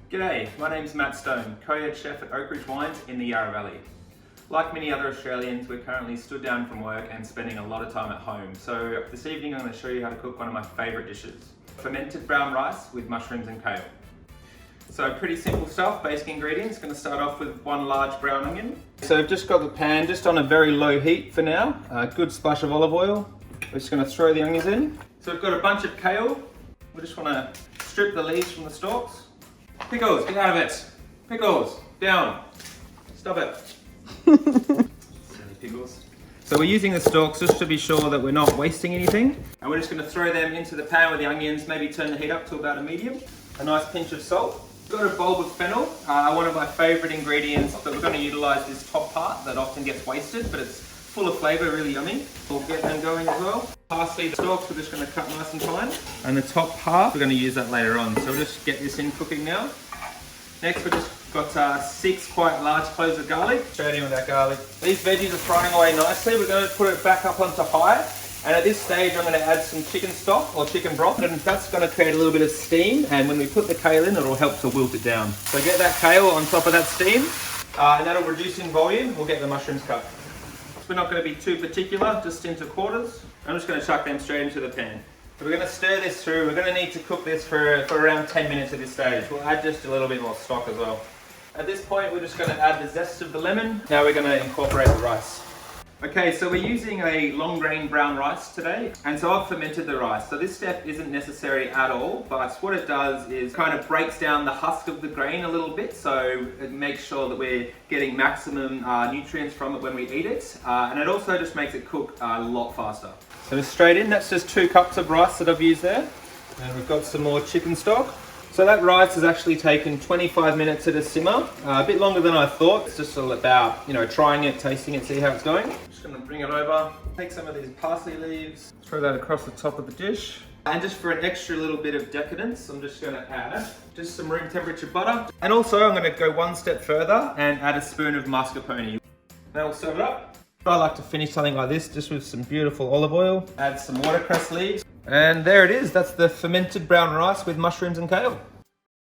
G'day, my name's Matt Stone, co-head chef at Oak Ridge Wines in the Yarra Valley. Like many other Australians, we're currently stood down from work and spending a lot of time at home. So this evening I'm going to show you how to cook one of my favourite dishes. Fermented brown rice with mushrooms and kale. So pretty simple stuff, basic ingredients. Going to start off with one large brown onion. So I've just got the pan just on a very low heat for now. A good splash of olive oil. We're just going to throw the onions in. So we've got a bunch of kale. We just want to strip the leaves from the stalks. Pickles, get out of it. Pickles, down. Stop it. Silly pickles. So we're using the stalks just to be sure that we're not wasting anything. And we're just going to throw them into the pan with the onions, maybe turn the heat up to about a medium. A nice pinch of salt. We've got a bulb of fennel, one of my favourite ingredients, but we're going to utilise this top part that often gets wasted, but it's full of flavour, really yummy. We'll get them going as well. Parsley, the stalks, we're just going to cut nice and fine. And the top half, we're going to use that later on. So we'll just get this in cooking now. Next, we've just got 6 quite large cloves of garlic. Straight in with that garlic. These veggies are frying away nicely. We're going to put it back up onto high. And at this stage, I'm going to add some chicken stock or chicken broth. And that's going to create a little bit of steam. And when we put the kale in, it'll help to wilt it down. So get that kale on top of that steam. And that'll reduce in volume. We'll get the mushrooms cut. We're not going to be too particular, just into quarters. I'm just going to chuck them straight into the pan. So we're going to stir this through. We're going to need to cook this for around 10 minutes at this stage. We'll add just a little bit more stock as well. At this point, we're just going to add the zest of the lemon. Now we're going to incorporate the rice. Okay, so we're using a long grain brown rice today, and so I've fermented the rice. So this step isn't necessary at all, but what it does is kind of breaks down the husk of the grain a little bit, so it makes sure that we're getting maximum nutrients from it when we eat it, and it also just makes it cook a lot faster. So straight in, that's just 2 cups of rice that I've used there, and we've got some more chicken stock. So that rice has actually taken 25 minutes at a simmer, a bit longer than I thought. It's just all about, trying it, tasting it, see how it's going. Just gonna bring it over, take some of these parsley leaves, throw that across the top of the dish. And just for an extra little bit of decadence, I'm just gonna add just some room temperature butter. And also I'm gonna go one step further and add a spoon of mascarpone. Now we'll serve it up. I like to finish something like this just with some beautiful olive oil. Add some watercress leaves. And there it is, that's the fermented brown rice with mushrooms and kale.